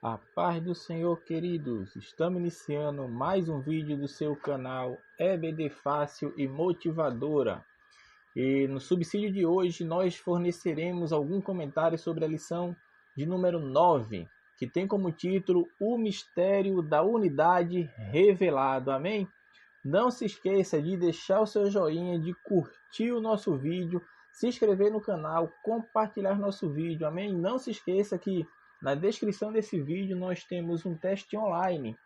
A paz do Senhor, queridos! Estamos iniciando mais um vídeo do seu canal EBD Fácil e Motivadora. E no subsídio de hoje nós forneceremos algum comentário sobre a lição de número 9, que tem como título O Mistério da Unidade Revelado. Amém? Não se esqueça de deixar o seu joinha, de curtir o nosso vídeo, se inscrever no canal, compartilhar nosso vídeo. Amém? Não se esqueça que na descrição desse vídeo nós temos um teste online.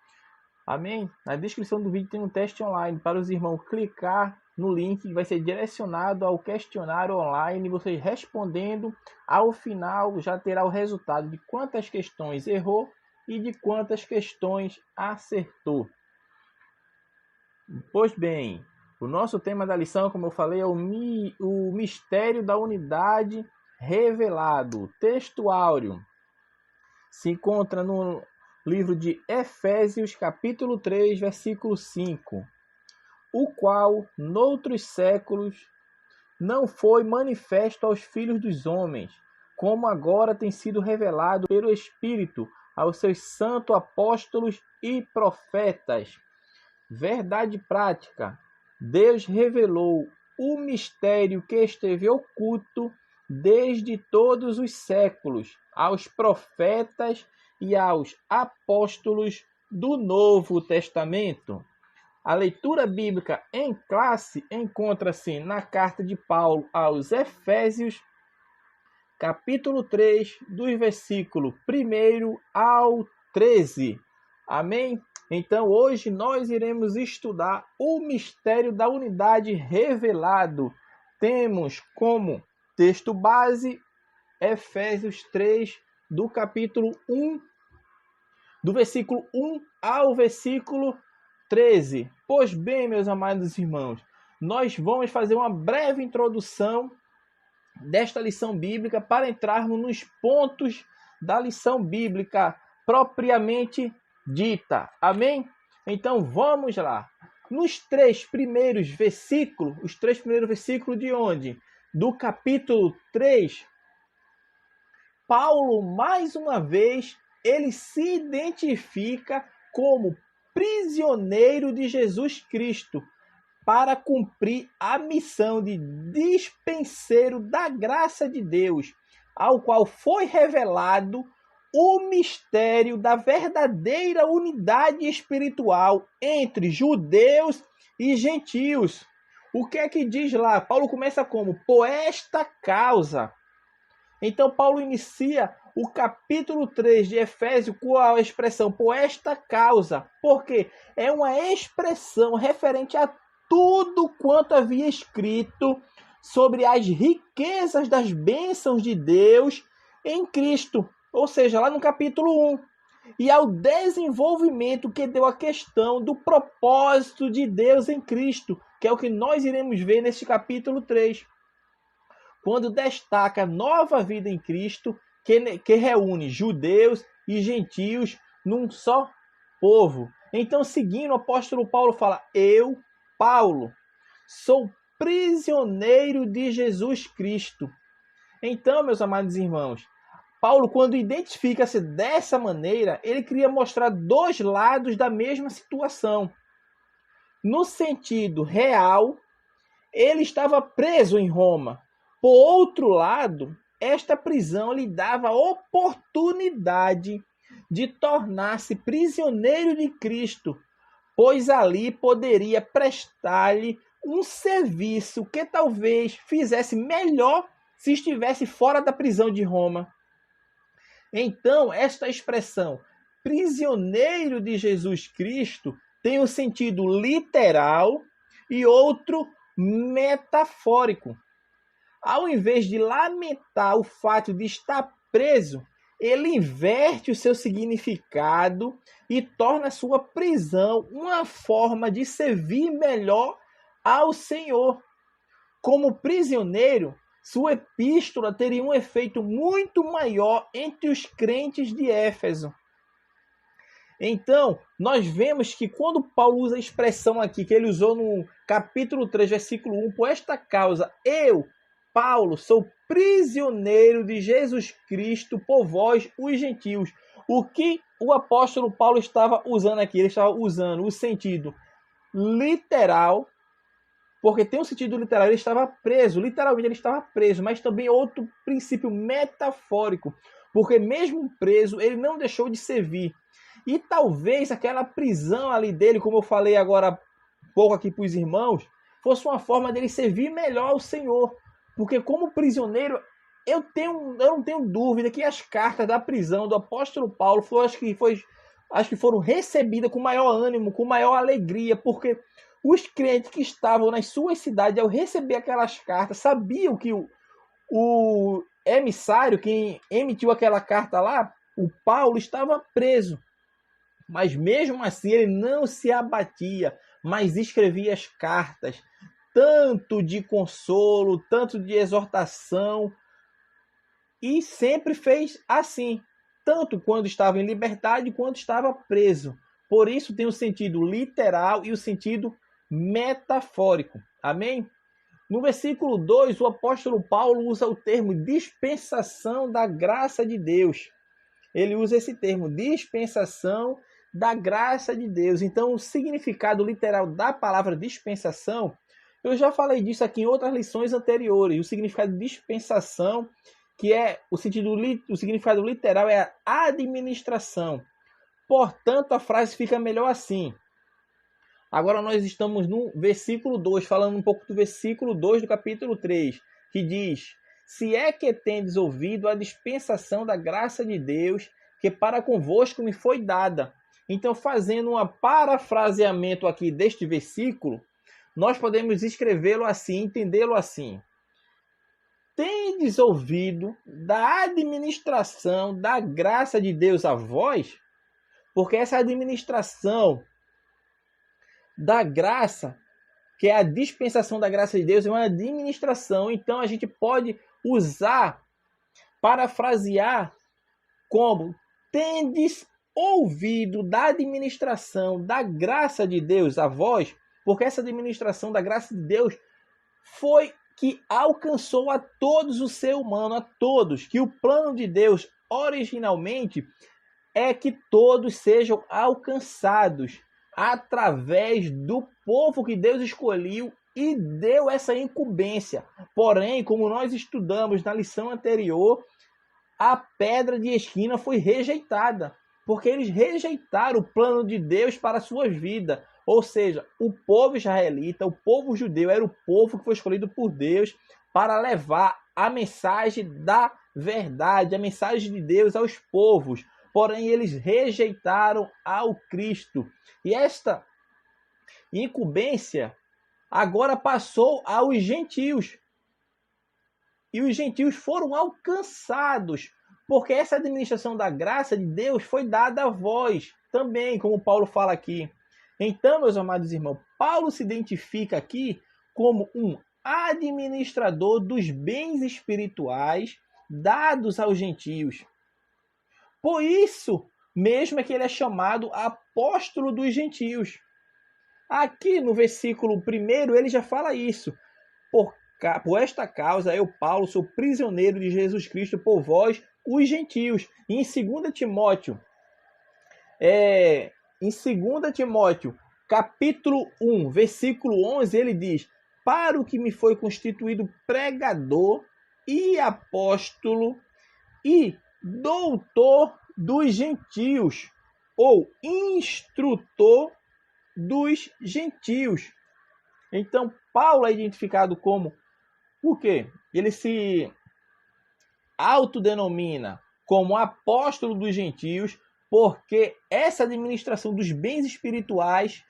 Amém? Na descrição do vídeo tem um teste online para os irmãos clicar no link que vai ser direcionado ao questionário online. Vocês respondendo, ao final já terá o resultado de quantas questões errou e de quantas questões acertou. Pois bem, o nosso tema da lição, como eu falei, é o mistério da unidade revelado. Texto áureo se encontra no livro de Efésios, capítulo 3, versículo 5. O qual, noutros séculos, não foi manifesto aos filhos dos homens, como agora tem sido revelado pelo Espírito aos seus santos apóstolos e profetas. Verdade prática. Deus revelou o mistério que esteve oculto desde todos os séculos aos profetas e aos apóstolos do Novo Testamento. A leitura bíblica em classe encontra-se na carta de Paulo aos Efésios, capítulo 3, dos versículos 1 ao 13. Amém? Então, hoje nós iremos estudar o mistério da unidade revelado. Temos como texto base Efésios 3, do capítulo 1, do versículo 1 ao versículo 13. Pois bem, meus amados irmãos, nós vamos fazer uma breve introdução desta lição bíblica para entrarmos nos pontos da lição bíblica propriamente dita. Amém? Então vamos lá. Nos três primeiros versículos, os três primeiros versículos de onde? Do capítulo 3, Paulo, mais uma vez, ele se identifica como prisioneiro de Jesus Cristo para cumprir a missão de dispenseiro da graça de Deus, ao qual foi revelado o mistério da verdadeira unidade espiritual entre judeus e gentios. O que é que diz lá? Paulo começa como? Por esta causa. Então, Paulo inicia o capítulo 3 de Efésios com a expressão por esta causa. Porque é uma expressão referente a tudo quanto havia escrito sobre as riquezas das bênçãos de Deus em Cristo. Ou seja, lá no capítulo 1. E ao desenvolvimento que deu a questão do propósito de Deus em Cristo, que é o que nós iremos ver neste capítulo 3. Quando destaca a nova vida em Cristo, que reúne judeus e gentios num só povo. Então, seguindo, o apóstolo Paulo fala: eu, Paulo, sou prisioneiro de Jesus Cristo. Então, meus amados irmãos, Paulo, quando identifica-se dessa maneira, ele queria mostrar dois lados da mesma situação. No sentido real, ele estava preso em Roma. Por outro lado, esta prisão lhe dava a oportunidade de tornar-se prisioneiro de Cristo, pois ali poderia prestar-lhe um serviço que talvez fizesse melhor se estivesse fora da prisão de Roma. Então, esta expressão, prisioneiro de Jesus Cristo, tem um sentido literal e outro metafórico. Ao invés de lamentar o fato de estar preso, ele inverte o seu significado e torna a sua prisão uma forma de servir melhor ao Senhor. Como prisioneiro, sua epístola teria um efeito muito maior entre os crentes de Éfeso. Então, nós vemos que quando Paulo usa a expressão aqui, que ele usou no capítulo 3, versículo 1, por esta causa, eu, Paulo, sou prisioneiro de Jesus Cristo por vós, os gentios. O que o apóstolo Paulo estava usando aqui? Ele estava usando o sentido literal, porque tem um sentido literal, ele estava preso, literalmente ele estava preso, mas também outro princípio metafórico, porque mesmo preso, ele não deixou de servir. E talvez aquela prisão ali dele, como eu falei agora há pouco aqui para os irmãos, fosse uma forma dele servir melhor ao Senhor. Porque como prisioneiro, eu não tenho dúvida que as cartas da prisão do apóstolo Paulo acho que foram recebidas com maior ânimo, com maior alegria, porque os crentes que estavam nas suas cidades, ao receber aquelas cartas, sabiam que o emissário, quem emitiu aquela carta lá, o Paulo, estava preso. Mas mesmo assim ele não se abatia, mas escrevia as cartas, tanto de consolo, tanto de exortação, e sempre fez assim, tanto quando estava em liberdade quanto estava preso. Por isso tem o sentido literal e o sentido metafórico. Amém? No versículo 2, o apóstolo Paulo usa o termo dispensação da graça de Deus. Ele usa esse termo, dispensação da graça de Deus. Então, o significado literal da palavra dispensação, eu já falei disso aqui em outras lições anteriores. O significado de dispensação, que é o significado literal, é a administração. Portanto, a frase fica melhor assim. Agora nós estamos no versículo 2, falando um pouco do versículo 2 do capítulo 3, que diz: se é que tendes ouvido a dispensação da graça de Deus, que para convosco me foi dada. Então, fazendo um parafraseamento aqui deste versículo, nós podemos escrevê-lo assim, entendê-lo assim: tendes ouvido da administração da graça de Deus a vós? Porque essa administração da graça, que é a dispensação da graça de Deus, é uma administração. Então a gente pode usar, parafrasear como: tendes ouvido da administração da graça de Deus a vós, porque essa administração da graça de Deus foi que alcançou a todos o ser humano, a todos, que o plano de Deus originalmente é que todos sejam alcançados através do povo que Deus escolheu e deu essa incumbência. Porém, como nós estudamos na lição anterior, a pedra de esquina foi rejeitada, porque eles rejeitaram o plano de Deus para as suas vidas. Ou seja, o povo israelita, o povo judeu, era o povo que foi escolhido por Deus para levar a mensagem da verdade, a mensagem de Deus aos povos. Porém, eles rejeitaram ao Cristo. E esta incumbência agora passou aos gentios. E os gentios foram alcançados, porque essa administração da graça de Deus foi dada a vós também, como Paulo fala aqui. Então, meus amados irmãos, Paulo se identifica aqui como um administrador dos bens espirituais dados aos gentios. Por isso mesmo é que ele é chamado apóstolo dos gentios. Aqui no versículo 1 ele já fala isso. Por esta causa eu, Paulo, sou prisioneiro de Jesus Cristo por vós, os gentios. E em 2 Timóteo, capítulo 1, versículo 11, ele diz: para o que me foi constituído pregador e apóstolo e doutor dos gentios, ou instrutor dos gentios. Então, Paulo é identificado como o quê? Ele se autodenomina como apóstolo dos gentios, porque essa administração dos bens espirituais,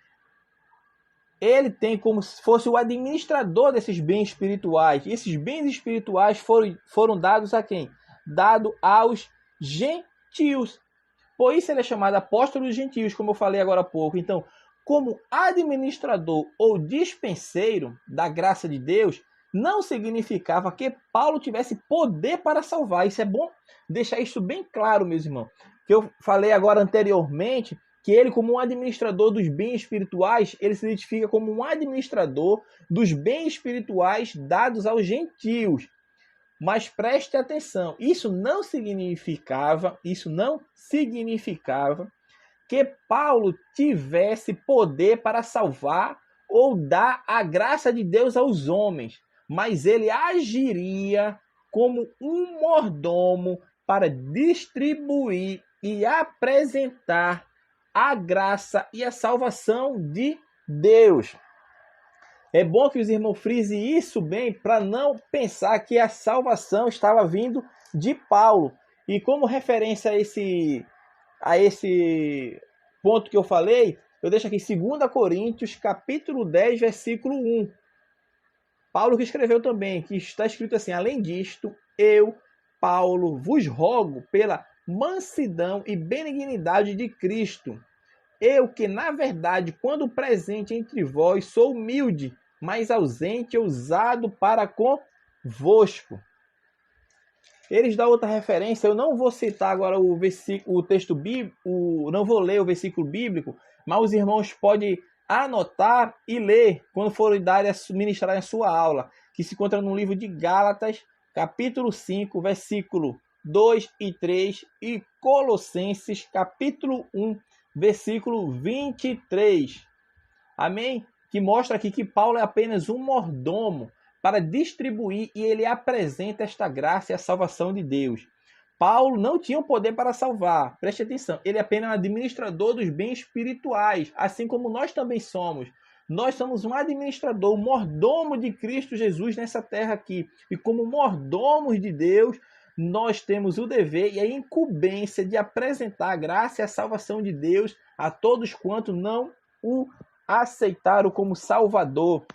ele tem como se fosse o administrador desses bens espirituais. E esses bens espirituais foram dados a quem? Dado aos gentios. Por isso ele é chamado apóstolo dos gentios, como eu falei agora há pouco. Então, como administrador ou dispenseiro da graça de Deus, não significava que Paulo tivesse poder para salvar. Isso é bom deixar isso bem claro, meus irmãos. Que eu falei agora anteriormente, que ele, como um administrador dos bens espirituais, ele se identifica como um administrador dos bens espirituais dados aos gentios. Mas preste atenção, isso não significava que Paulo tivesse poder para salvar ou dar a graça de Deus aos homens, mas ele agiria como um mordomo para distribuir e apresentar a graça e a salvação de Deus. É bom que os irmãos frisem isso bem para não pensar que a salvação estava vindo de Paulo. E como referência a esse ponto que eu falei, eu deixo aqui 2 Coríntios, capítulo 10, versículo 1. Paulo que escreveu também, que está escrito assim: além disto, eu, Paulo, vos rogo pela mansidão e benignidade de Cristo. Eu que, na verdade, quando presente entre vós, sou humilde, mas ausente e ousado para convosco. Eles dão outra referência, eu não vou citar agora o texto bíblico, não vou ler o versículo bíblico, mas os irmãos podem anotar e ler quando forem ministrar a sua aula, que se encontra no livro de Gálatas, capítulo 5, versículo 2 e 3, e Colossenses, capítulo 1, versículo 23. Amém? Que mostra aqui que Paulo é apenas um mordomo para distribuir e ele apresenta esta graça e a salvação de Deus. Paulo não tinha o poder para salvar, preste atenção, ele é apenas um administrador dos bens espirituais, assim como nós também somos. Nós somos um administrador, um mordomo de Cristo Jesus nessa terra aqui. E como mordomos de Deus, nós temos o dever e a incumbência de apresentar a graça e a salvação de Deus a todos quantos não o aceitaram como Salvador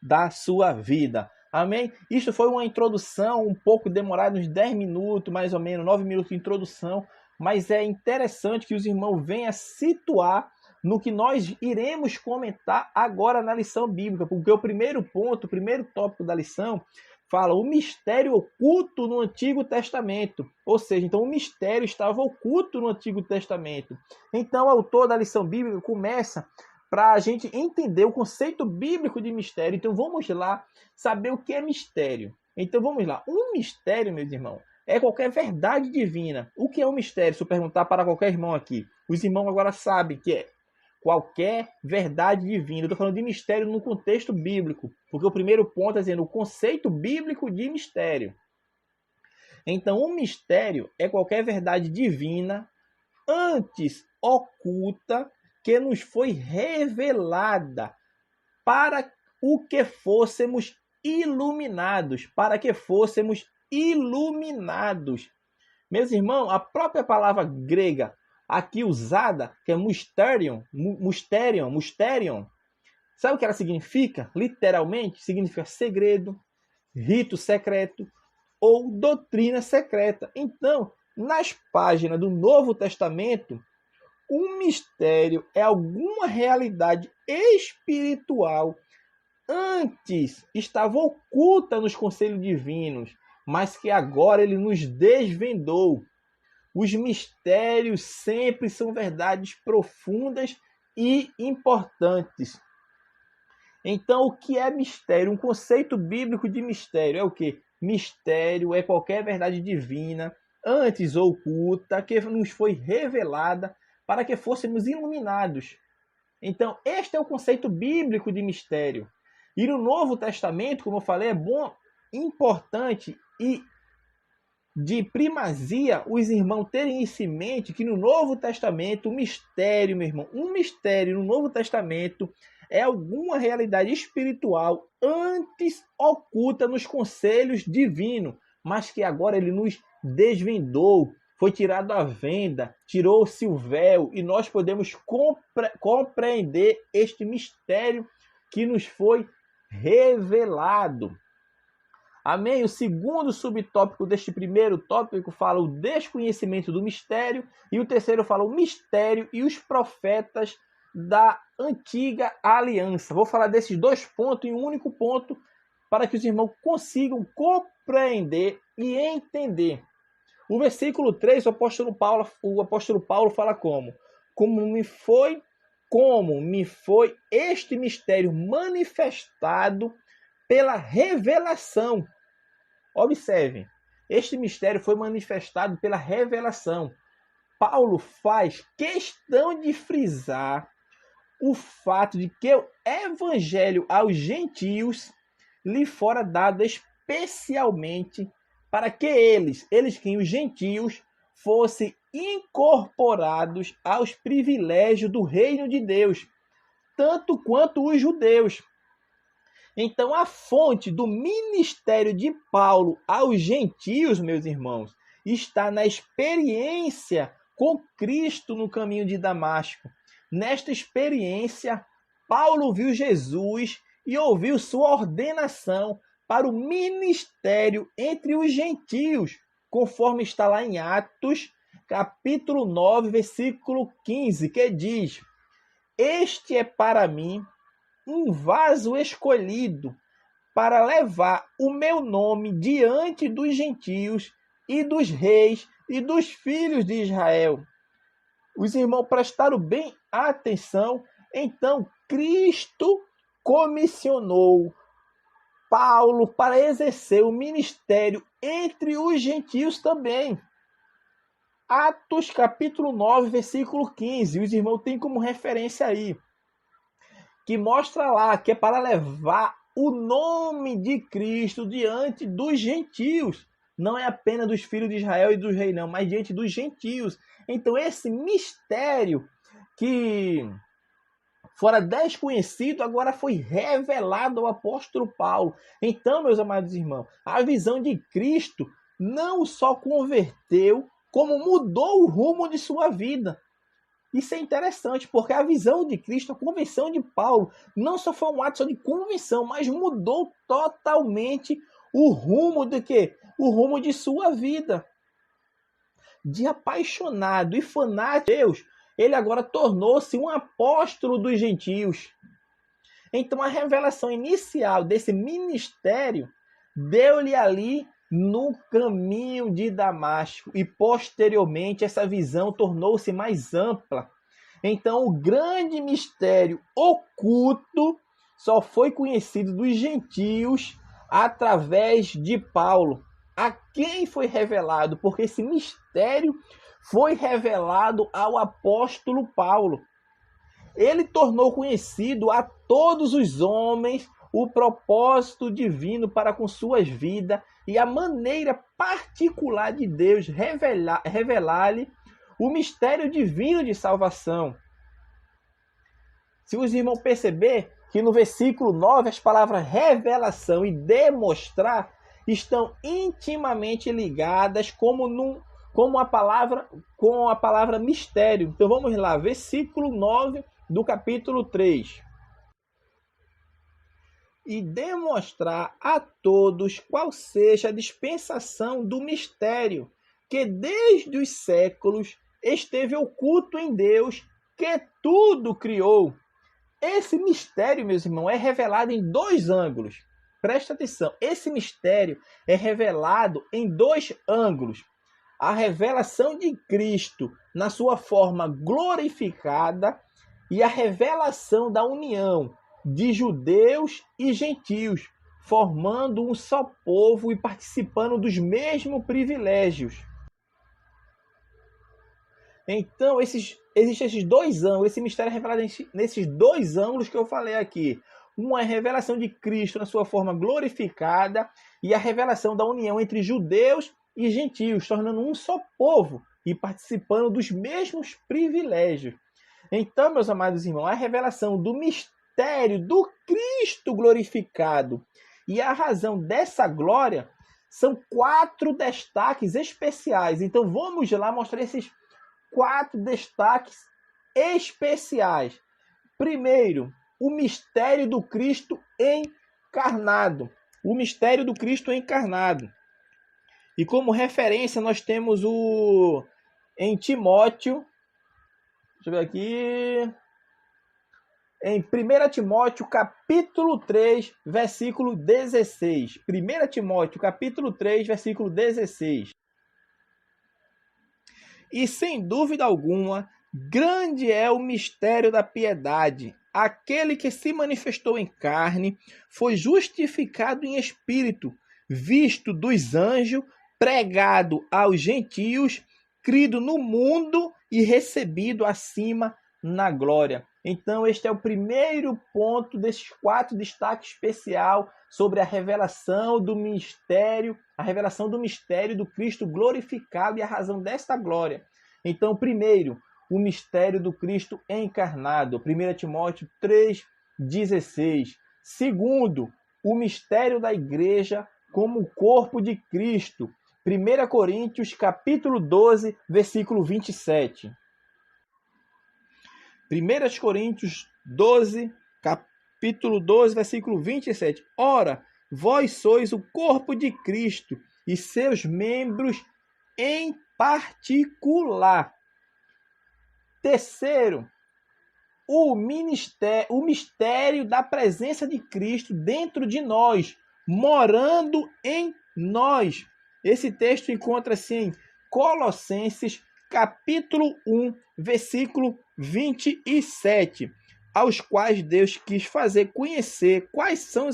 da sua vida. Amém? Isto foi uma introdução um pouco demorada, uns 10 minutos, mais ou menos, 9 minutos de introdução, mas é interessante que os irmãos venham a situar no que nós iremos comentar agora na lição bíblica, porque o primeiro ponto, o primeiro tópico da lição, fala o mistério oculto no Antigo Testamento. Ou seja, então o mistério estava oculto no Antigo Testamento. Então o autor da lição bíblica começa para a gente entender o conceito bíblico de mistério. Então vamos lá saber o que é mistério. Então vamos lá. Um mistério, meus irmãos, é qualquer verdade divina. O que é um mistério? Se eu perguntar para qualquer irmão aqui, os irmãos agora sabem que é qualquer verdade divina. Eu estou falando de mistério no contexto bíblico, porque o primeiro ponto é dizendo o conceito bíblico de mistério. Então, um mistério é qualquer verdade divina, antes oculta, que nos foi revelada para o que fôssemos iluminados, Meus irmãos, a própria palavra grega aqui usada, que é mysterion, sabe o que ela significa? Literalmente, significa segredo, rito secreto ou doutrina secreta. Então, nas páginas do Novo Testamento, um mistério é alguma realidade espiritual antes estava oculta nos conselhos divinos, mas que agora ele nos desvendou. Os mistérios sempre são verdades profundas e importantes. Então, o que é mistério? Um conceito bíblico de mistério é o quê? Mistério é qualquer verdade divina, antes oculta, que nos foi revelada para que fôssemos iluminados. Então, este é o conceito bíblico de mistério. E no Novo Testamento, como eu falei, é bom, importante e de primazia os irmãos terem isso em mente, que no Novo Testamento, o mistério, meu irmão, um mistério no Novo Testamento é alguma realidade espiritual antes oculta nos conselhos divinos, mas que agora ele nos desvendou, foi tirado à venda, tirou-se o véu e nós podemos compreender este mistério que nos foi revelado. Amém? O segundo subtópico deste primeiro tópico fala o desconhecimento do mistério e o terceiro fala o mistério e os profetas da antiga aliança. Vou falar desses dois pontos em um único ponto para que os irmãos consigam compreender e entender. O versículo 3, o apóstolo Paulo fala como me foi este mistério manifestado pela revelação. Observem, este mistério foi manifestado pela revelação. Paulo faz questão de frisar o fato de que o evangelho aos gentios lhe fora dado especialmente para que eles quem os gentios, fossem incorporados aos privilégios do reino de Deus, tanto quanto os judeus. Então, a fonte do ministério de Paulo aos gentios, meus irmãos, está na experiência com Cristo no caminho de Damasco. Nesta experiência, Paulo viu Jesus e ouviu sua ordenação para o ministério entre os gentios, conforme está lá em Atos, capítulo 9, versículo 15, que diz: Este é para mim um vaso escolhido para levar o meu nome diante dos gentios e dos reis e dos filhos de Israel. Os irmãos prestaram bem atenção. Então, Cristo comissionou Paulo para exercer o ministério entre os gentios também. Atos capítulo 9, versículo 15. Os irmãos têm como referência aí, que mostra lá que é para levar o nome de Cristo diante dos gentios. Não é apenas dos filhos de Israel e dos reis, não, mas diante dos gentios. Então, esse mistério que fora desconhecido, agora foi revelado ao apóstolo Paulo. Então, meus amados irmãos, a visão de Cristo não só converteu, como mudou o rumo de sua vida. Isso é interessante, porque a visão de Cristo, a conversão de Paulo, não só foi um ato só de conversão, mas mudou totalmente o rumo de quê? O rumo de sua vida. De apaixonado e fanático de Deus, ele agora tornou-se um apóstolo dos gentios. Então a revelação inicial desse ministério deu-lhe ali no caminho de Damasco, e posteriormente essa visão tornou-se mais ampla. Então o grande mistério oculto só foi conhecido dos gentios através de Paulo. A quem foi revelado? Porque esse mistério foi revelado ao apóstolo Paulo. Ele tornou conhecido a todos os homens o propósito divino para com suas vidas e a maneira particular de Deus revelar-lhe o mistério divino de salvação. Se os irmãos perceber que no versículo 9 as palavras revelação e demonstrar estão intimamente ligadas com a palavra mistério. Então vamos lá, versículo 9 do capítulo 3. E demonstrar a todos qual seja a dispensação do mistério, que desde os séculos esteve oculto em Deus, que tudo criou. Esse mistério, meus irmãos, é revelado em dois ângulos. Presta atenção, esse mistério é revelado em dois ângulos. A revelação de Cristo na sua forma glorificada e a revelação da união de judeus e gentios, formando um só povo e participando dos mesmos privilégios. Então, existem esses dois ângulos, esse mistério é revelado nesses dois ângulos que eu falei aqui. Uma é a revelação de Cristo na sua forma glorificada e a revelação da união entre judeus e gentios, tornando um só povo e participando dos mesmos privilégios. Então, meus amados irmãos, a revelação do mistério do Cristo glorificado e a razão dessa glória são 4 destaques especiais. Então, vamos lá mostrar esses 4 destaques especiais. Primeiro, o mistério do Cristo encarnado. O mistério do Cristo encarnado. E como referência nós temos em Timóteo, deixa eu ver aqui, em 1 Timóteo capítulo 3, versículo 16. 1 Timóteo capítulo 3, versículo 16. E sem dúvida alguma, grande é o mistério da piedade. Aquele que se manifestou em carne foi justificado em espírito, visto dos anjos, pregado aos gentios, crido no mundo e recebido acima na glória. Então, este é o primeiro ponto desses 4 destaques especial sobre a revelação do mistério do Cristo glorificado e a razão desta glória. Então, primeiro, o mistério do Cristo encarnado, 1 Timóteo 3,16. Segundo, o mistério da igreja como o corpo de Cristo, 1 Coríntios capítulo 12, versículo 27. 1 Coríntios 12, capítulo 12, versículo 27. Ora, vós sois o corpo de Cristo e seus membros em particular. Terceiro, o mistério da presença de Cristo dentro de nós, morando em nós. Esse texto encontra-se em Colossenses, capítulo 1, versículo 27, aos quais Deus quis fazer conhecer quais são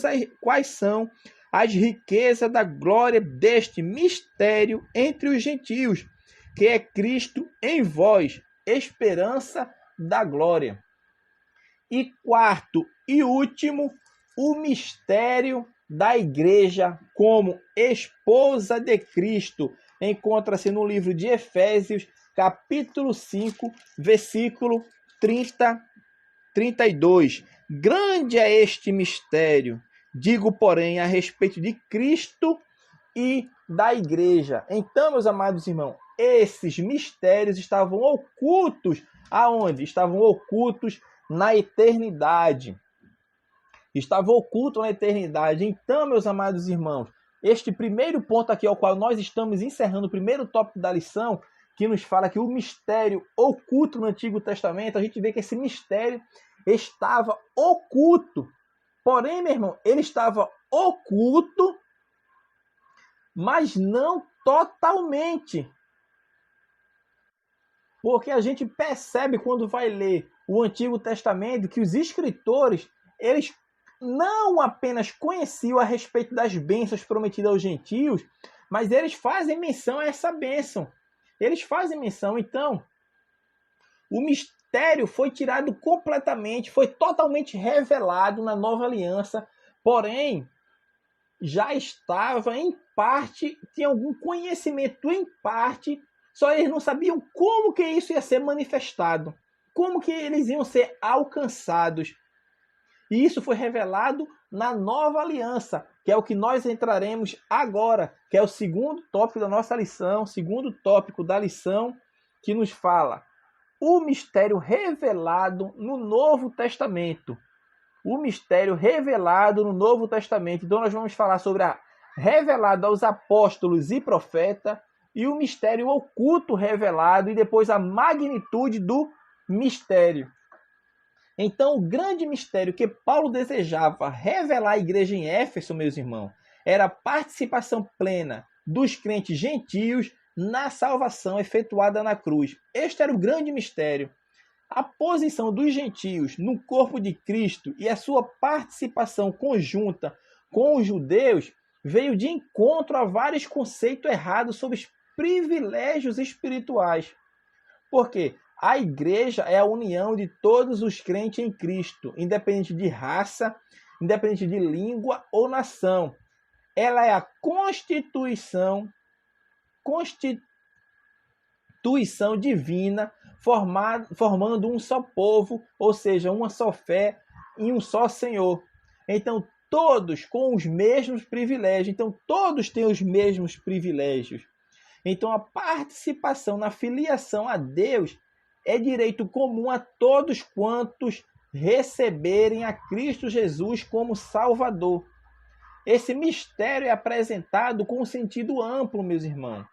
as riquezas da glória deste mistério entre os gentios, que é Cristo em vós, esperança da glória. E quarto e último, o mistério da igreja como esposa de Cristo. Encontra-se no livro de Efésios, capítulo 5, versículo 32. Grande é este mistério, digo, porém, a respeito de Cristo e da igreja. Então, meus amados irmãos, esses mistérios estavam ocultos. Aonde? Estavam ocultos na eternidade. Estava oculto na eternidade. Então, meus amados irmãos, este primeiro ponto aqui ao qual nós estamos encerrando, o primeiro tópico da lição, que nos fala que o mistério oculto no Antigo Testamento, a gente vê que esse mistério estava oculto. Porém, meu irmão, ele estava oculto, mas não totalmente. Porque a gente percebe quando vai ler o Antigo Testamento que os escritores, eles não apenas conheciam a respeito das bênçãos prometidas aos gentios, mas eles fazem menção a essa bênção. Eles fazem menção. Então, o mistério foi tirado completamente, foi totalmente revelado na nova aliança, porém, já estava em parte, tinha algum conhecimento em parte, só eles não sabiam como que isso ia ser manifestado, como que eles iam ser alcançados. E isso foi revelado na nova aliança, que é o que nós entraremos agora, que é o segundo tópico da nossa lição, segundo tópico da lição, que nos fala o mistério revelado no Novo Testamento. O mistério revelado no Novo Testamento. Então nós vamos falar sobre a revelado aos apóstolos e profetas e o mistério oculto revelado e depois a magnitude do mistério. Então, o grande mistério que Paulo desejava revelar à igreja em Éfeso, meus irmãos, era a participação plena dos crentes gentios na salvação efetuada na cruz. Este era o grande mistério. A posição dos gentios no corpo de Cristo e a sua participação conjunta com os judeus veio de encontro a vários conceitos errados sobre os privilégios espirituais. Por quê? A igreja é a união de todos os crentes em Cristo, independente de raça, independente de língua ou nação. Ela é a constituição divina, formando um só povo, ou seja, uma só fé e um só Senhor. Então, todos com os mesmos privilégios. Então, todos têm os mesmos privilégios. Então, a participação na filiação a Deus é direito comum a todos quantos receberem a Cristo Jesus como Salvador. Esse mistério é apresentado com um sentido amplo, meus irmãos.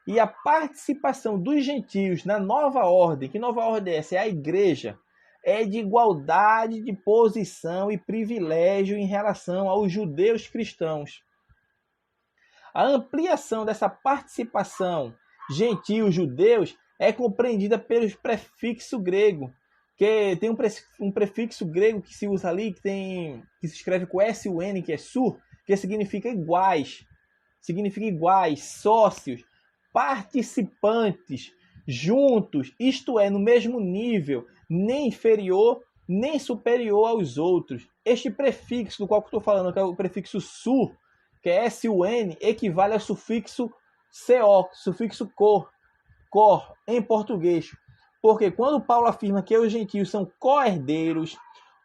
E a participação dos gentios na nova ordem, que nova ordem é essa? É a igreja. É de igualdade de posição e privilégio em relação aos judeus cristãos. A ampliação dessa participação gentios-judeus é compreendida pelos prefixo grego, que tem um prefixo grego que se usa ali, que se escreve com S-U-N, que é sur, que significa iguais. significa iguais, sócios, participantes, juntos, isto é, no mesmo nível, nem inferior, nem superior aos outros. Este prefixo do qual eu estou falando, que é o prefixo su, que é S-U-N, equivale ao sufixo CO, sufixo cor, em português. Porque quando Paulo afirma que os gentios são co-herdeiros,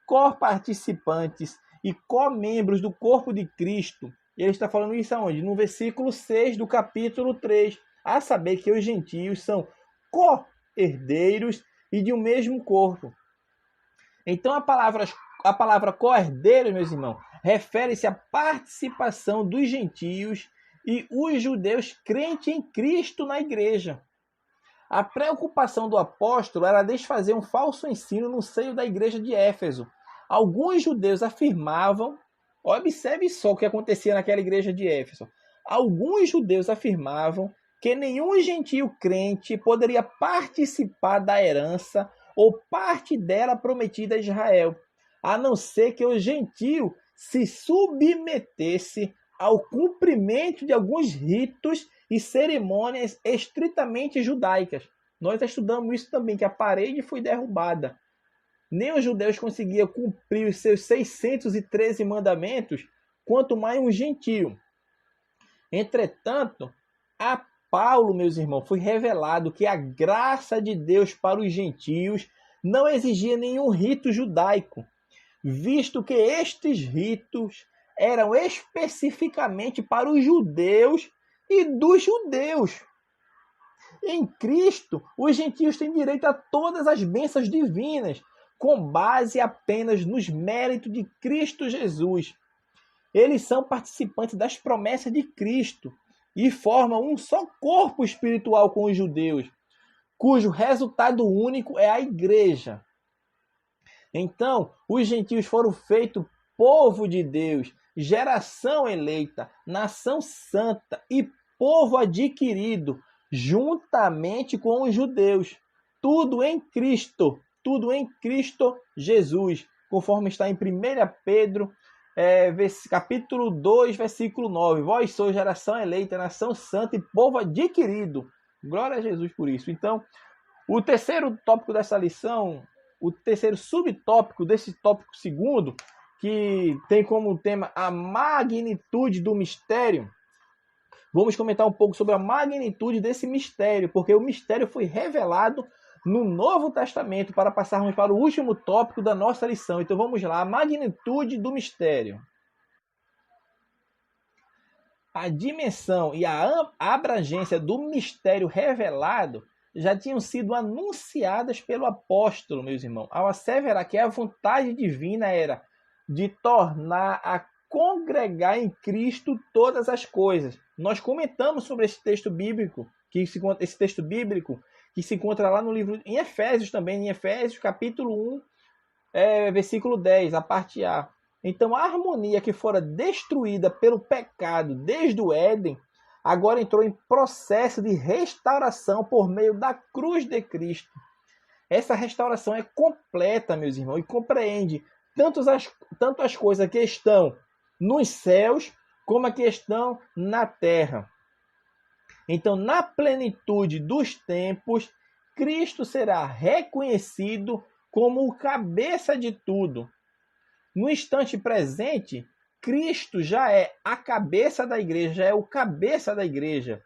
co-participantes e co-membros do corpo de Cristo, ele está falando isso aonde? No versículo 6 do capítulo 3, a saber que os gentios são co-herdeiros e de um mesmo corpo. Então a palavra co-herdeiros, meus irmãos, refere-se à participação dos gentios e os judeus crentes em Cristo na igreja. A preocupação do apóstolo era desfazer um falso ensino no seio da igreja de Éfeso. Alguns judeus afirmavam, observe só o que acontecia naquela igreja de Éfeso. Alguns judeus afirmavam que nenhum gentio crente poderia participar da herança ou parte dela prometida a Israel, a não ser que o gentio se submetesse ao cumprimento de alguns ritos e cerimônias estritamente judaicas. Nós estudamos isso também, que a parede foi derrubada. Nem os judeus conseguiam cumprir os seus 613 mandamentos, quanto mais um gentio. Entretanto, a Paulo, meus irmãos, foi revelado que a graça de Deus para os gentios não exigia nenhum rito judaico, visto que estes ritos eram especificamente para os judeus e dos judeus. Em Cristo, os gentios têm direito a todas as bênçãos divinas, com base apenas nos méritos de Cristo Jesus. Eles são participantes das promessas de Cristo e formam um só corpo espiritual com os judeus, cujo resultado único é a igreja. Então, os gentios foram feitos povo de Deus, geração eleita, nação santa e povo adquirido, juntamente com os judeus. Tudo em Cristo Jesus, conforme está em 1 Pedro, capítulo 2, versículo 9. Vós sois geração eleita, nação santa e povo adquirido. Glória a Jesus por isso. Então, o terceiro tópico dessa lição, o terceiro subtópico desse tópico segundo, que tem como tema a magnitude do mistério, vamos comentar um pouco sobre a magnitude desse mistério, porque o mistério foi revelado no Novo Testamento, para passarmos para o último tópico da nossa lição. Então vamos lá, a magnitude do mistério. A dimensão e a abrangência do mistério revelado já tinham sido anunciadas pelo apóstolo, meus irmãos, ao asseverar que a vontade divina era de tornar a congregar em Cristo todas as coisas. Nós comentamos sobre esse texto bíblico, que se encontra lá no livro, em Efésios também, em Efésios capítulo 1, versículo 10, a parte A. Então a harmonia que fora destruída pelo pecado desde o Éden, agora entrou em processo de restauração por meio da cruz de Cristo. Essa restauração é completa, meus irmãos, e compreende tanto as coisas que estão nos céus, como as que estão na terra. Então, na plenitude dos tempos, Cristo será reconhecido como o cabeça de tudo. No instante presente, Cristo já é a cabeça da igreja, já é o cabeça da igreja.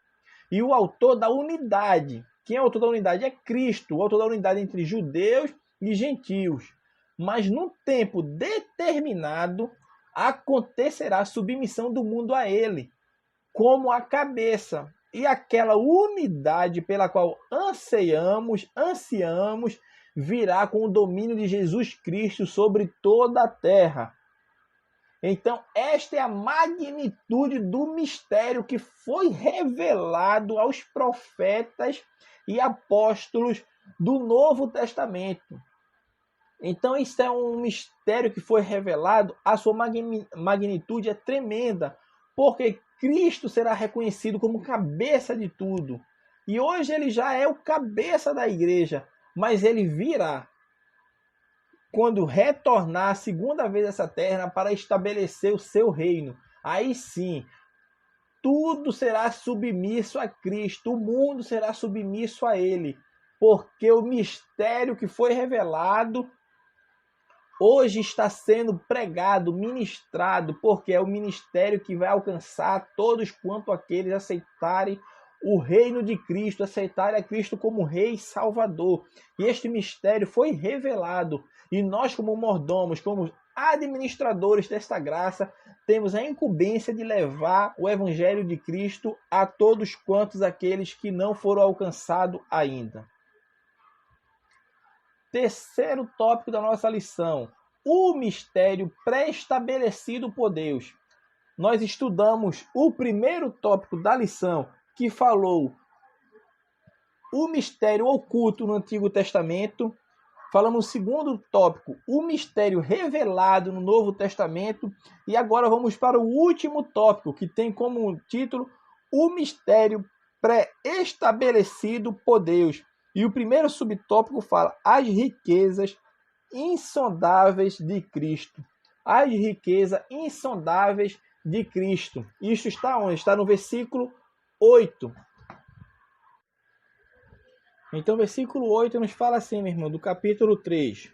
E o autor da unidade. Quem é o autor da unidade? É Cristo, o autor da unidade entre judeus e gentios. Mas num tempo determinado, acontecerá a submissão do mundo a ele, como a cabeça. E aquela unidade pela qual ansiamos, virá com o domínio de Jesus Cristo sobre toda a terra. Então, esta é a magnitude do mistério que foi revelado aos profetas e apóstolos do Novo Testamento. Então, isso é um mistério que foi revelado, a sua magnitude é tremenda, porque Cristo será reconhecido como cabeça de tudo. E hoje ele já é o cabeça da igreja, mas ele virá quando retornar a segunda vez a essa terra para estabelecer o seu reino. Aí sim, tudo será submisso a Cristo, o mundo será submisso a Ele, porque o mistério que foi revelado hoje está sendo pregado, ministrado, porque é o ministério que vai alcançar todos quanto aqueles aceitarem o reino de Cristo, aceitarem a Cristo como Rei e Salvador. E este mistério foi revelado, e nós como mordomos, como administradores desta graça, temos a incumbência de levar o Evangelho de Cristo a todos quantos aqueles que não foram alcançados ainda. Terceiro tópico da nossa lição, o mistério pré-estabelecido por Deus. Nós estudamos o primeiro tópico da lição, que falou o mistério oculto no Antigo Testamento. Falamos o segundo tópico, o mistério revelado no Novo Testamento. E agora vamos para o último tópico, que tem como título o mistério pré-estabelecido por Deus. E o primeiro subtópico fala as riquezas insondáveis de Cristo. As riquezas insondáveis de Cristo. Isso está onde? Está no versículo 8. Então, o versículo 8 nos fala assim, meu irmão, do capítulo 3.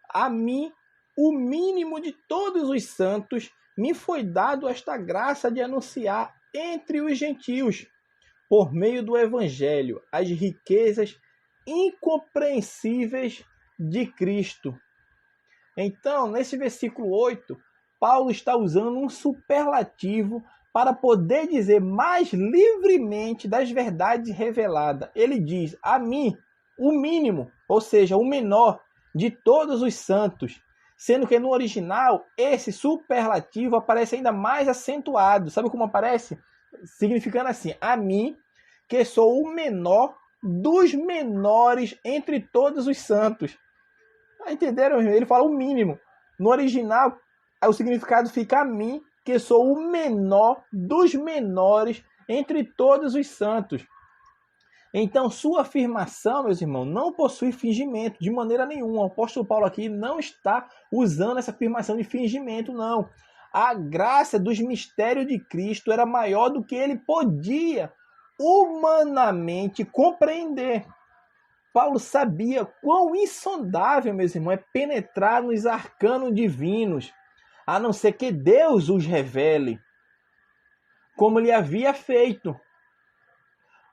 A mim, o mínimo de todos os santos, me foi dado esta graça de anunciar entre os gentios, por meio do Evangelho, as riquezas incompreensíveis de Cristo. Então, nesse versículo 8, Paulo está usando um superlativo para poder dizer mais livremente das verdades reveladas. Ele diz, a mim, o mínimo, ou seja, o menor de todos os santos, sendo que no original, esse superlativo aparece ainda mais acentuado. Sabe como aparece? Significando assim, a mim, que sou o menor dos menores entre todos os santos. Entenderam? Ele fala o mínimo. No original, o significado fica a mim, que sou o menor dos menores entre todos os santos. Então, sua afirmação, meus irmãos, não possui fingimento de maneira nenhuma. O apóstolo Paulo aqui não está usando essa afirmação de fingimento, não. A graça dos mistérios de Cristo era maior do que ele podia humanamente compreender. Paulo sabia quão insondável, meus irmãos, é penetrar nos arcanos divinos, a não ser que Deus os revele, como ele havia feito.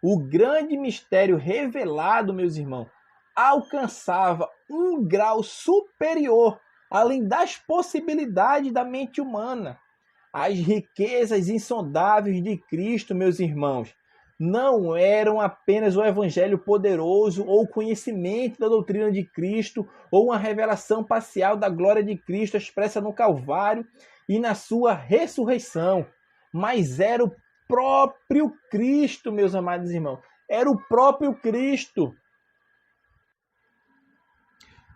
O grande mistério revelado, meus irmãos, alcançava um grau superior, além das possibilidades da mente humana. As riquezas insondáveis de Cristo, meus irmãos, não eram apenas o evangelho poderoso ou o conhecimento da doutrina de Cristo ou uma revelação parcial da glória de Cristo expressa no Calvário e na sua ressurreição, mas era o próprio Cristo, meus amados irmãos. Era o próprio Cristo.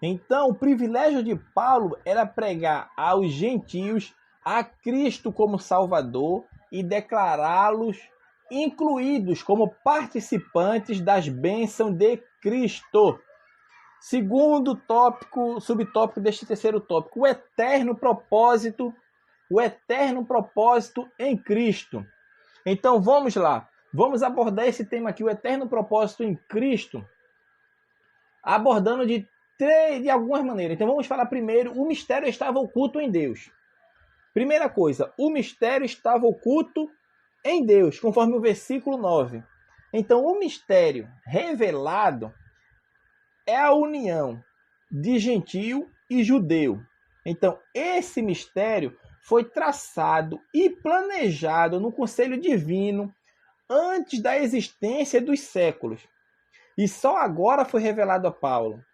Então, o privilégio de Paulo era pregar aos gentios a Cristo como Salvador e declará-los incluídos como participantes das bênçãos de Cristo. Segundo tópico, subtópico deste terceiro tópico, o eterno propósito em Cristo. Então vamos lá, vamos abordar esse tema aqui, o eterno propósito em Cristo, abordando de algumas maneiras. Então vamos falar primeiro, o mistério estava oculto em Deus. Primeira coisa, o mistério estava oculto em Deus, conforme o versículo 9. Então, o mistério revelado é a união de gentio e judeu. Então, esse mistério foi traçado e planejado no conselho divino antes da existência dos séculos. E só agora foi revelado a Paulo.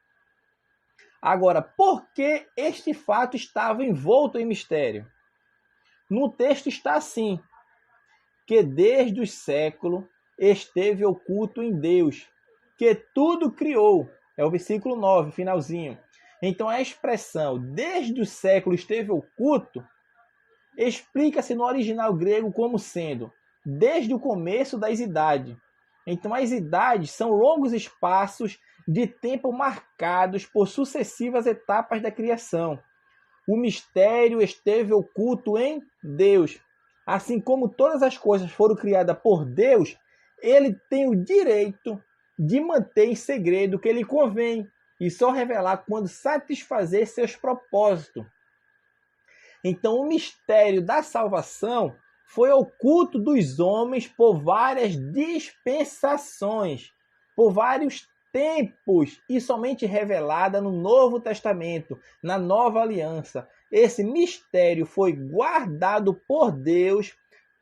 Agora, por que este fato estava envolto em mistério? No texto está assim, que desde os séculos esteve oculto em Deus, que tudo criou. É o versículo 9, finalzinho. Então a expressão desde os séculos esteve oculto explica-se no original grego como sendo desde o começo das idades. Então as idades são longos espaços de tempo marcados por sucessivas etapas da criação. O mistério esteve oculto em Deus. assim como todas as coisas foram criadas por Deus, ele tem o direito de manter em segredo o que lhe convém e só revelar quando satisfazer seus propósitos. Então, o mistério da salvação foi oculto dos homens por várias dispensações, por vários tempos, e somente revelada no Novo Testamento, na Nova Aliança. Esse mistério foi guardado por Deus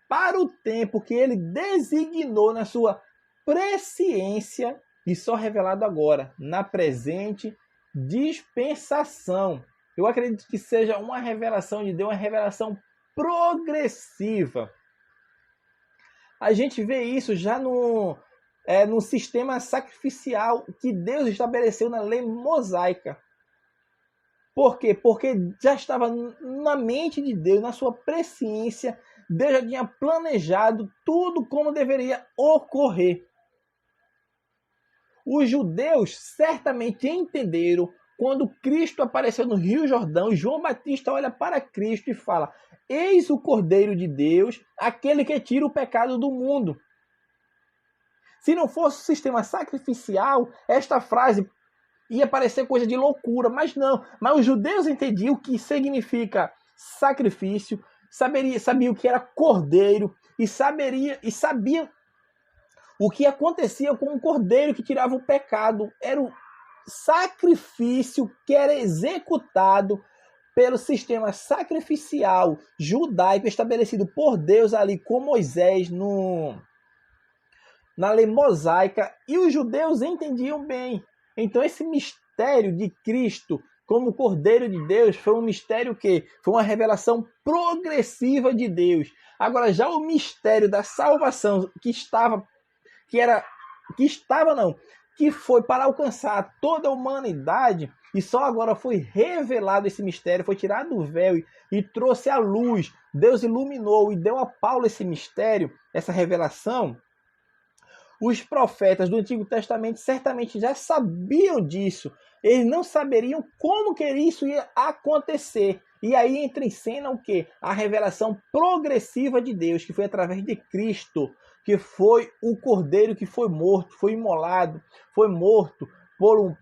para o tempo que ele designou na sua presciência e só revelado agora, na presente dispensação. Eu acredito que seja uma revelação de Deus, uma revelação progressiva. A gente vê isso já no sistema sacrificial que Deus estabeleceu na lei mosaica. Por quê? Porque já estava na mente de Deus, na sua presciência, Deus já tinha planejado tudo como deveria ocorrer. Os judeus certamente entenderam quando Cristo apareceu no Rio Jordão, João Batista olha para Cristo e fala: eis o Cordeiro de Deus, aquele que tira o pecado do mundo. Se não fosse o sistema sacrificial, esta frase ia parecer coisa de loucura, mas não. Mas os judeus entendiam o que significa sacrifício, sabiam o que era cordeiro e sabiam o que acontecia com o cordeiro que tirava o pecado. Era o sacrifício que era executado pelo sistema sacrificial judaico estabelecido por Deus ali com Moisés na lei mosaica, e os judeus entendiam bem. Então esse mistério de Cristo como Cordeiro de Deus foi um mistério que foi uma revelação progressiva de Deus. Agora já o mistério da salvação que foi para alcançar toda a humanidade, e só agora foi revelado esse mistério, foi tirado o véu e trouxe a luz. Deus iluminou e deu a Paulo esse mistério, essa revelação. Os profetas do Antigo Testamento certamente já sabiam disso. Eles não saberiam como que isso ia acontecer. E aí entra em cena o quê? A revelação progressiva de Deus, que foi através de Cristo, que foi o Cordeiro que foi morto, foi imolado, foi morto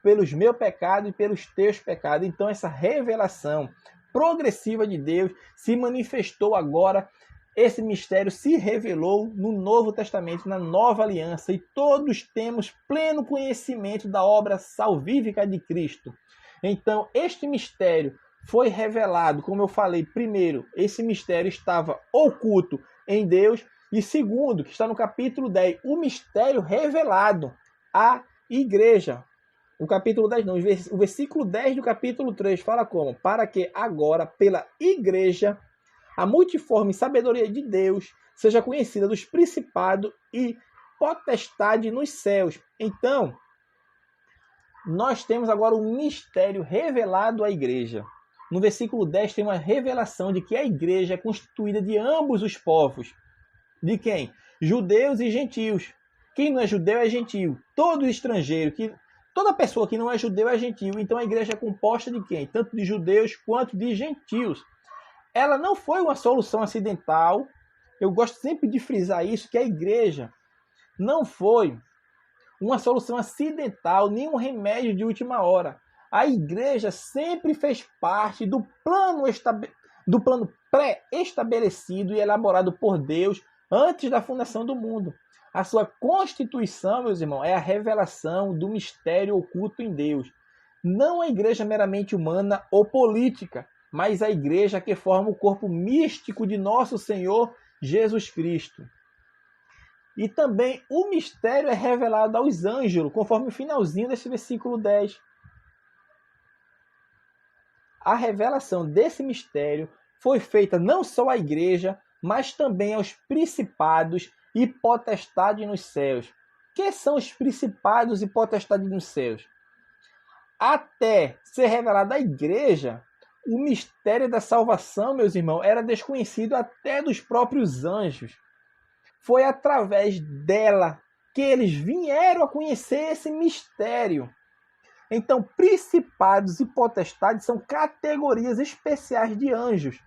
pelos meus pecados e pelos teus pecados. Então essa revelação progressiva de Deus se manifestou agora. Esse mistério se revelou no Novo Testamento, na Nova Aliança, e todos temos pleno conhecimento da obra salvífica de Cristo. Então, este mistério foi revelado, como eu falei, primeiro, esse mistério estava oculto em Deus, e segundo, que está no capítulo 10, o mistério revelado à igreja. O capítulo 10 não, o versículo 10 do capítulo 3 fala como? Para que agora, pela igreja, a multiforme sabedoria de Deus seja conhecida dos principados e potestade nos céus. Então, nós temos agora um mistério revelado à igreja. No versículo 10 tem uma revelação de que a igreja é constituída de ambos os povos. De quem? Judeus e gentios. Quem não é judeu é gentio. Todo estrangeiro, toda pessoa que não é judeu é gentio. Então a igreja é composta de quem? Tanto de judeus quanto de gentios. Ela não foi uma solução acidental. Eu gosto sempre de frisar isso, que a igreja não foi uma solução acidental, nem um remédio de última hora. A igreja sempre fez parte do plano pré-estabelecido e elaborado por Deus antes da fundação do mundo. A sua constituição, meus irmãos, é a revelação do mistério oculto em Deus. Não a igreja meramente humana ou política, mas a igreja que forma o corpo místico de nosso Senhor Jesus Cristo. E também o mistério é revelado aos anjos, conforme o finalzinho desse versículo 10. A revelação desse mistério foi feita não só à igreja, mas também aos principados e potestades nos céus. Que são os principados e potestades nos céus? Até ser revelado à igreja, o mistério da salvação, meus irmãos, era desconhecido até dos próprios anjos. Foi através dela que eles vieram a conhecer esse mistério. Então, principados e potestades são categorias especiais de anjos,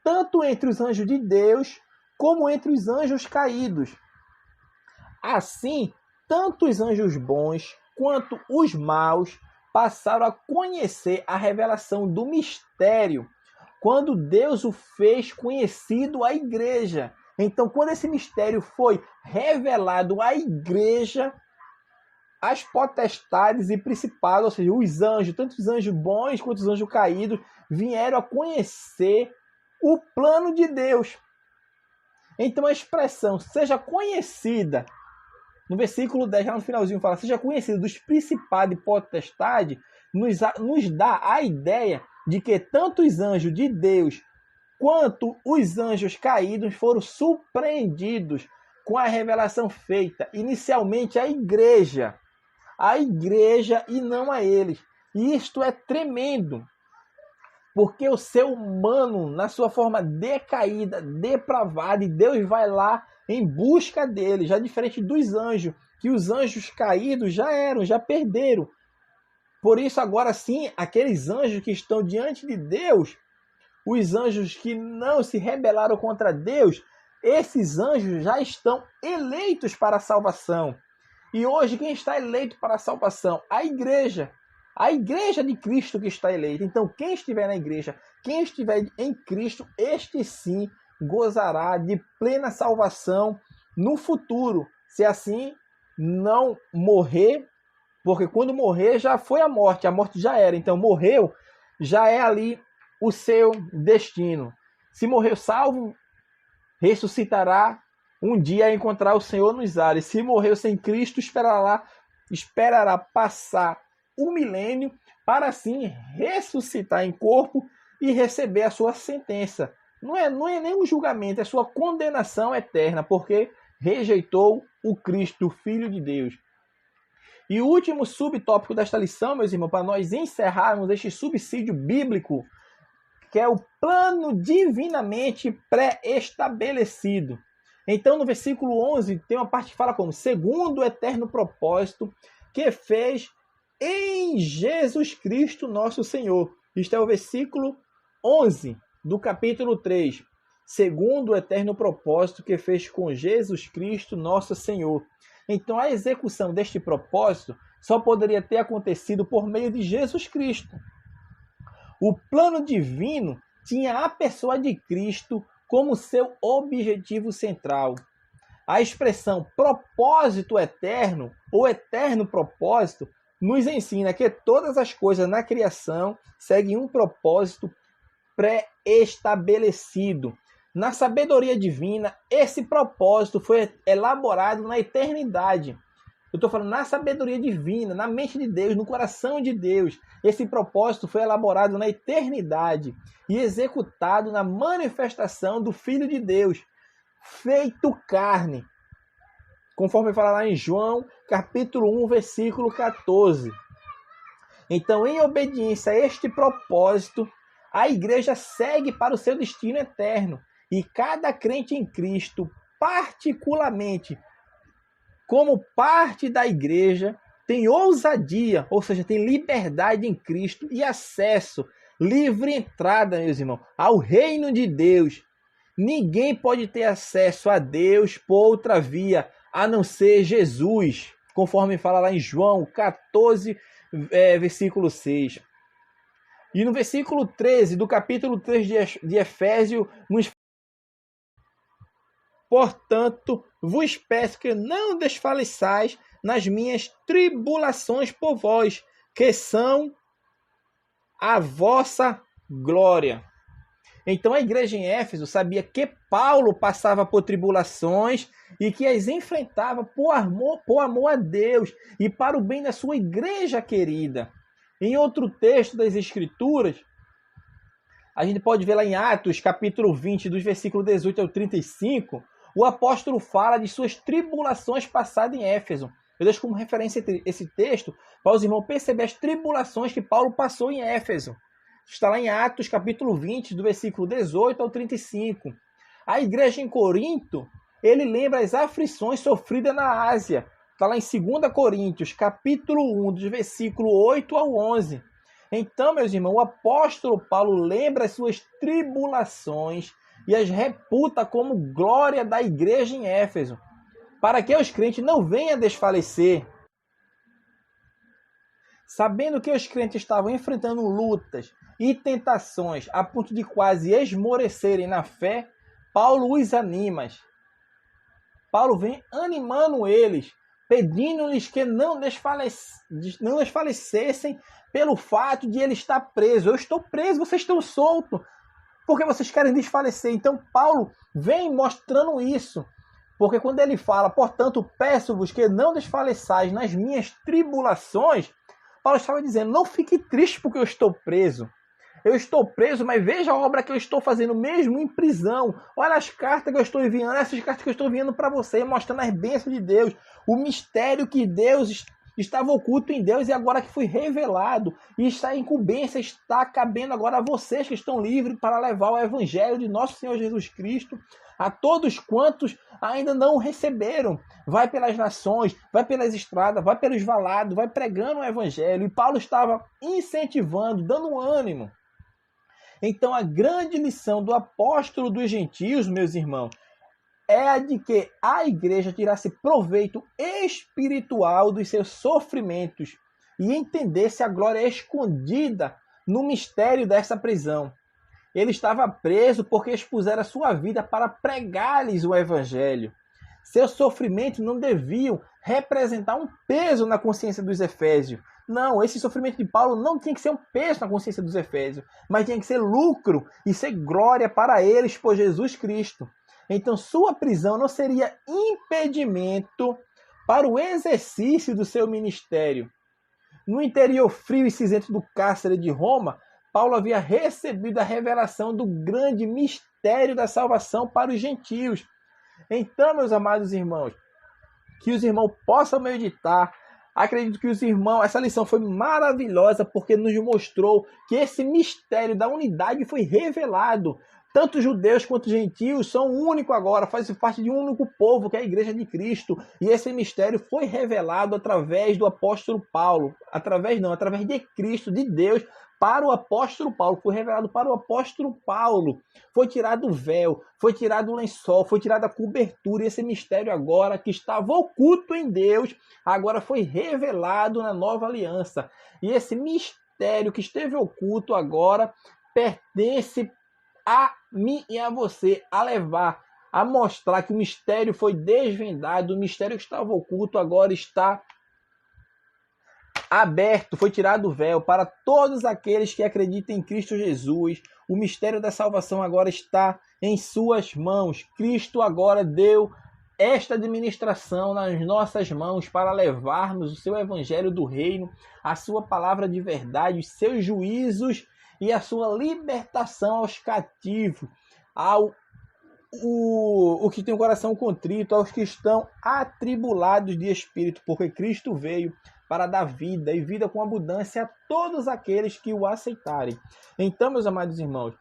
tanto entre os anjos de Deus como entre os anjos caídos. Assim, tanto os anjos bons quanto os maus passaram a conhecer a revelação do mistério, quando Deus o fez conhecido à igreja. Então, quando esse mistério foi revelado à igreja, as potestades e principados, ou seja, os anjos, tanto os anjos bons quanto os anjos caídos, vieram a conhecer o plano de Deus. Então, a expressão seja conhecida, no versículo 10, lá no finalzinho, fala, seja conhecido dos principados e potestades, nos dá a ideia de que tanto os anjos de Deus quanto os anjos caídos foram surpreendidos com a revelação feita inicialmente à igreja e não a eles. E isto é tremendo, porque o ser humano, na sua forma decaída, depravada, e Deus vai lá em busca dele, já diferente dos anjos, que os anjos caídos já perderam. Por isso, agora sim, aqueles anjos que estão diante de Deus, os anjos que não se rebelaram contra Deus, esses anjos já estão eleitos para a salvação. E hoje, quem está eleito para a salvação? A igreja de Cristo que está eleita. Então, quem estiver na igreja, quem estiver em Cristo, este sim gozará de plena salvação no futuro, se assim não morrer, porque quando morrer já foi a morte já era. Então, morreu, já é ali o seu destino. Se morreu salvo, ressuscitará um dia a encontrar o Senhor nos ares. Se morreu sem Cristo, esperará passar o milênio para assim ressuscitar em corpo e receber a sua sentença. Não é nenhum julgamento, é sua condenação eterna, porque rejeitou o Cristo, o Filho de Deus. E o último subtópico desta lição, meus irmãos, para nós encerrarmos este subsídio bíblico, que é o plano divinamente pré-estabelecido. Então, no versículo 11, tem uma parte que fala como, segundo o eterno propósito que fez em Jesus Cristo nosso Senhor. Isto é o versículo 11 do capítulo 3. Segundo o eterno propósito que fez com Jesus Cristo nosso Senhor. Então, a execução deste propósito só poderia ter acontecido por meio de Jesus Cristo. O plano divino tinha a pessoa de Cristo como seu objetivo central. A expressão propósito eterno ou eterno propósito nos ensina que todas as coisas na criação seguem um propósito pré-estabelecido. Na sabedoria divina, esse propósito foi elaborado na eternidade. Eu estou falando na sabedoria divina, na mente de Deus, no coração de Deus. Esse propósito foi elaborado na eternidade e executado na manifestação do Filho de Deus, feito carne. Conforme fala lá em João, capítulo 1, versículo 14. Então, em obediência a este propósito, a igreja segue para o seu destino eterno. E cada crente em Cristo, particularmente como parte da igreja, tem ousadia, ou seja, tem liberdade em Cristo e acesso, livre entrada, meus irmãos, ao reino de Deus. Ninguém pode ter acesso a Deus por outra via, a não ser Jesus, conforme fala lá em João 14, versículo 6. E no versículo 13 do capítulo 3 de Efésios, nos portanto, vos peço que não desfaleçais nas minhas tribulações por vós, que são a vossa glória. Então a igreja em Éfeso sabia que Paulo passava por tribulações e que as enfrentava por amor a Deus e para o bem da sua igreja querida. Em outro texto das Escrituras, a gente pode ver lá em Atos, capítulo 20, dos versículos 18 ao 35, o apóstolo fala de suas tribulações passadas em Éfeso. Eu deixo como referência esse texto para os irmãos perceber as tribulações que Paulo passou em Éfeso. Está lá em Atos, capítulo 20, do versículo 18 ao 35. A igreja em Corinto, ele lembra as aflições sofridas na Ásia. Está lá em 2 Coríntios, capítulo 1, do versículo 8 ao 11. Então, meus irmãos, o apóstolo Paulo lembra as suas tribulações e as reputa como glória da igreja em Éfeso, para que os crentes não venham desfalecer. Sabendo que os crentes estavam enfrentando lutas e tentações a ponto de quase esmorecerem na fé, Paulo os anima. Paulo vem animando eles, pedindo-lhes que não desfalecessem pelo fato de ele estar preso. Eu estou preso, vocês estão soltos, porque vocês querem desfalecer. Então Paulo vem mostrando isso, porque quando ele fala, portanto, peço-vos que não desfaleçais nas minhas tribulações, Paulo estava dizendo, não fique triste porque eu estou preso. Eu estou preso, mas veja a obra que eu estou fazendo mesmo em prisão. Olha as cartas que eu estou enviando, essas cartas que eu estou enviando para você, mostrando as bênçãos de Deus, o mistério que Deus estava oculto em Deus e agora que foi revelado. E essa incumbência está cabendo agora a vocês que estão livres para levar o evangelho de nosso Senhor Jesus Cristo a todos quantos ainda não o receberam. Vai pelas nações, vai pelas estradas, vai pelos valados, vai pregando o evangelho. E Paulo estava incentivando, dando ânimo. Então a grande lição do apóstolo dos gentios, meus irmãos, é a de que a igreja tirasse proveito espiritual dos seus sofrimentos e entendesse a glória escondida no mistério dessa prisão. Ele estava preso porque expusera sua vida para pregar-lhes o evangelho. Seus sofrimentos não deviam representar um peso na consciência dos efésios. Não, esse sofrimento de Paulo não tinha que ser um peso na consciência dos efésios, mas tinha que ser lucro e ser glória para eles por Jesus Cristo. Então sua prisão não seria impedimento para o exercício do seu ministério. No interior frio e cinzento do cárcere de Roma, Paulo havia recebido a revelação do grande mistério da salvação para os gentios. Então, meus amados irmãos, que os irmãos possam meditar. Acredito que os irmãos, essa lição foi maravilhosa porque nos mostrou que esse mistério da unidade foi revelado. Tanto judeus quanto gentios são únicos agora, fazem parte de um único povo, que é a igreja de Cristo. E esse mistério foi revelado através do apóstolo Paulo. Através de Cristo, de Deus, para o apóstolo Paulo. Foi revelado para o apóstolo Paulo. Foi tirado o véu, foi tirado o lençol, foi tirada a cobertura. E esse mistério agora, que estava oculto em Deus, agora foi revelado na nova aliança. E esse mistério que esteve oculto agora pertence a mim e a você, a levar, a mostrar que o mistério foi desvendado, o mistério que estava oculto agora está aberto, foi tirado o véu para todos aqueles que acreditam em Cristo Jesus. O mistério da salvação agora está em suas mãos. Cristo agora deu esta administração nas nossas mãos para levarmos o seu evangelho do reino, a sua palavra de verdade, os seus juízos e a sua libertação aos cativos, o que tem o coração contrito, aos que estão atribulados de espírito, porque Cristo veio para dar vida e vida com abundância a todos aqueles que o aceitarem. Então, meus amados irmãos,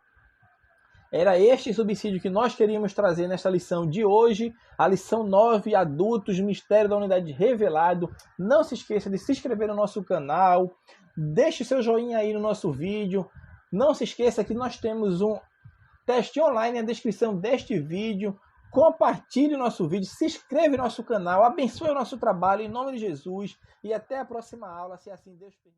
era este subsídio que nós queríamos trazer nesta lição de hoje, a lição 9, Adultos, Mistério da Unidade Revelado. Não se esqueça de se inscrever no nosso canal, deixe seu joinha aí no nosso vídeo. Não se esqueça que nós temos um teste online na descrição deste vídeo. Compartilhe o nosso vídeo, se inscreva no nosso canal, abençoe o nosso trabalho em nome de Jesus e até a próxima aula, se assim Deus permitir.